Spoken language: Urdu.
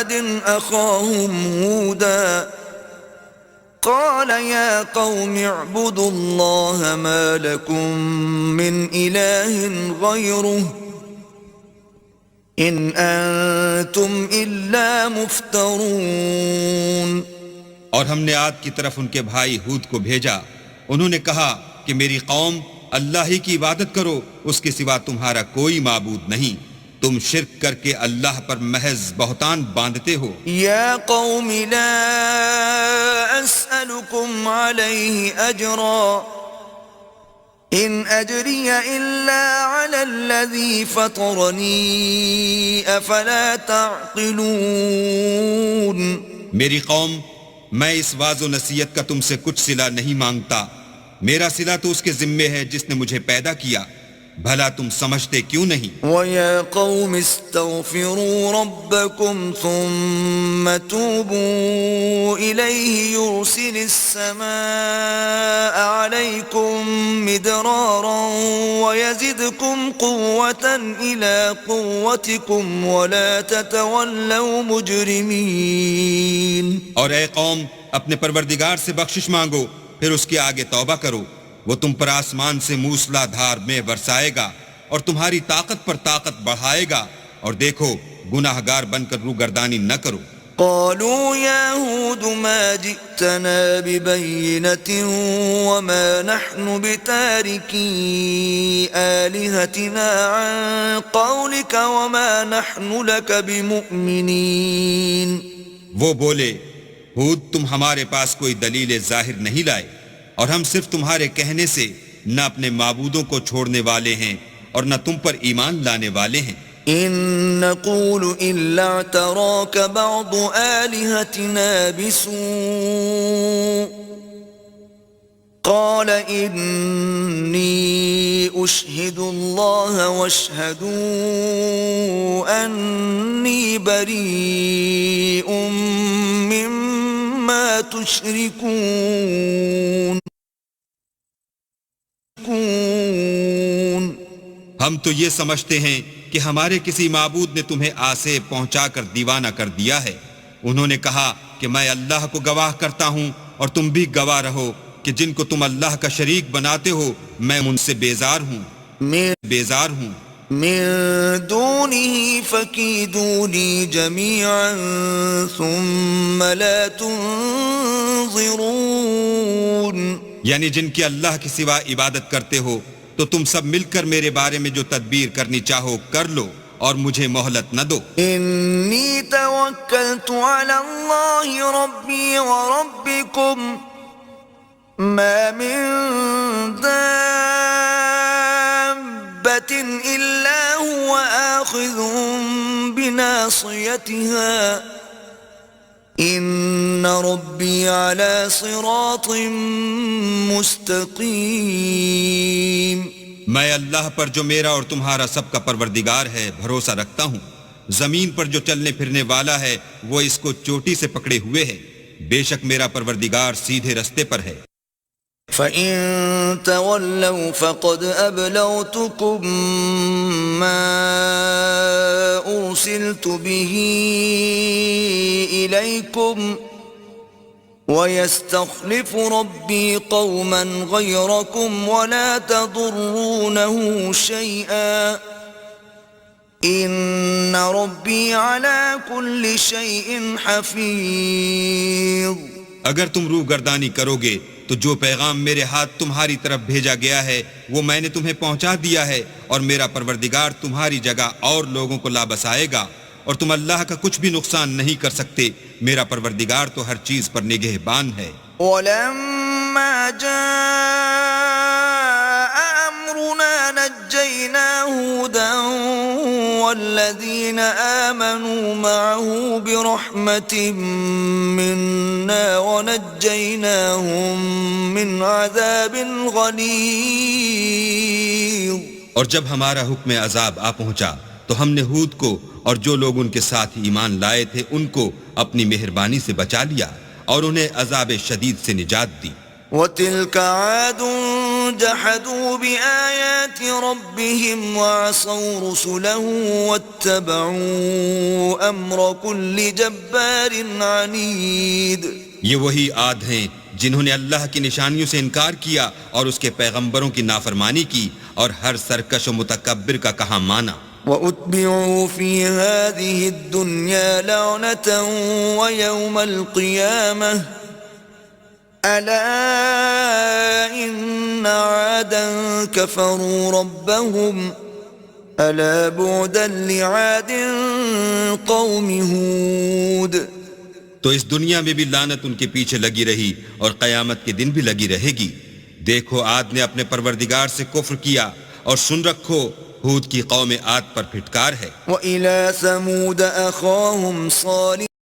عاد أخاهم هودا قال يا قوم اعبدوا الله ما لكم من إله غيره إن أنتم إلا مفترون. اور ہم نے عاد کی طرف ان کے بھائی ہود کو بھیجا. انہوں نے کہا کہ میری قوم اللہ ہی کی عبادت کرو، اس کے سوا تمہارا کوئی معبود نہیں، تم شرک کر کے اللہ پر محض بہتان باندھتے ہو. یا قوم لا اسألكم علیہ اجرا ان اجری الا علی الذی فطرنی افلا تعقلون. میری قوم، میں اس واعظ و نصیحت کا تم سے کچھ صلہ نہیں مانگتا، میرا صلہ تو اس کے ذمے ہے جس نے مجھے پیدا کیا، بھلا تم سمجھتے کیوں نہیں؟ وَيَا قَوْمِ اسْتَغْفِرُوا رَبَّكُمْ ثُمَّ تُوبُوا إِلَيْهِ يُرْسِلِ السَّمَاءَ عَلَيْكُمْ مِدْرَارًا وَيَزِدْكُمْ قُوَّةً إِلَى قُوَّتِكُمْ وَلَا تَتَوَلَّوْا مُجْرِمِينَ. اور اے قوم، اپنے پروردگار سے بخشش مانگو، پھر اس کے آگے توبہ کرو، وہ تم پر آسمان سے موسلا دھار میں برسائے گا اور تمہاری طاقت پر طاقت بڑھائے گا، اور دیکھو گناہ گار بن کر روگردانی نہ کرو. قالوا يا هود ما جئتنا ببينة وما نحن بتاركي آلهتنا عن قولك وما نحن لك بمؤمنين. وہ بولے، ہود تم ہمارے پاس کوئی دلیل ظاہر نہیں لائے، اور ہم صرف تمہارے کہنے سے نہ اپنے معبودوں کو چھوڑنے والے ہیں اور نہ تم پر ایمان لانے والے ہیں. إن نقول إلا اعتراك بعض آلهتنا بسوء قال إني أشهد الله واشهدوا أني بريء مما تشركون. ہم تو یہ سمجھتے ہیں کہ ہمارے کسی معبود نے تمہیں آسے پہنچا کر دیوانہ کر دیا ہے. انہوں نے کہا کہ میں اللہ کو گواہ کرتا ہوں اور تم بھی گواہ رہو کہ جن کو تم اللہ کا شریک بناتے ہو میں ان سے بیزار ہوں من دونه فكيدوني جميعا ثم لا تنظرون. یعنی جن کی اللہ کے سوا عبادت کرتے ہو تو تم سب مل کر میرے بارے میں جو تدبیر کرنی چاہو کر لو اور مجھے مہلت نہ دو. انی توکلت علی اللہ ربی وربکم ما من دابة الا هو آخذ بناصیتها ان ربی علی صراط مستقیم. میں اللہ پر جو میرا اور تمہارا سب کا پروردگار ہے بھروسہ رکھتا ہوں. زمین پر جو چلنے پھرنے والا ہے وہ اس کو چوٹی سے پکڑے ہوئے ہے. بے شک میرا پروردگار سیدھے رستے پر ہے. فَإِن تَوَلَّوْا فَقَدْ أَبْلَغْتُكُمْ مَا أُرْسِلْتُ بِهِ إِلَيْكُمْ وَيَسْتَخْلِفُ رَبِّي قَوْمًا غَيْرَكُمْ وَلَا تَضُرُّونَهُ شَيْئًا إِنَّ رَبِّي عَلَى كُلِّ شَيْءٍ حَفِيظٌ. اگر تم روگردانی کرو گے تو جو پیغام میرے ہاتھ تمہاری طرف بھیجا گیا ہے وہ میں نے تمہیں پہنچا دیا ہے، اور میرا پروردگار تمہاری جگہ اور لوگوں کو لا بسائے گا، اور تم اللہ کا کچھ بھی نقصان نہیں کر سکتے. میرا پروردگار تو ہر چیز پر نگہبان ہے. وَلَمَّا جَاءَ أَمْرُنَا نَجَّيْنَا هُودًا وَالَّذِينَ آمَنُوا مَعَهُ بِرَحْمَةٍ مِّنَّا وَنَجَّيْنَاهُم مِّنْ عَذَابٍ غَلِيظٍ. اور جب ہمارا حکم عذاب آ پہنچا تو ہم نے ہود کو اور جو لوگ ان کے ساتھ ایمان لائے تھے ان کو اپنی مہربانی سے بچا لیا اور انہیں عذاب شدید سے نجات دی. وَتِلْكَ عَادٌ جحدوا بآيات ربهم وعصوا رسله واتبعوا أمر كل جبار عنيد. یہ وہی عاد ہیں جنہوں نے اللہ کی نشانیوں سے انکار کیا اور اس کے پیغمبروں کی نافرمانی کی اور ہر سرکش و متکبر کا کہا مانا. وَأُتْبِعُوا فِي هَذِهِ الدُّنْيَا لَعْنَةً وَيَوْمَ الْقِيَامَةِ أَلَا إِنَّ عَادًا كَفَرُوا رَبَّهُمْ أَلَا بُعْدًا لِعَادٍ قَوْمِ هُودٍ. تو اس دنیا میں بھی لعنت ان کے پیچھے لگی رہی اور قیامت کے دن بھی لگی رہے گی. دیکھو عاد نے اپنے پروردگار سے کفر کیا اور سن رکھو ہود کی قوم عاد پر پھٹکار ہے. وَإِلَى ثَمُودَ أَخَاهُمْ صَالِحًا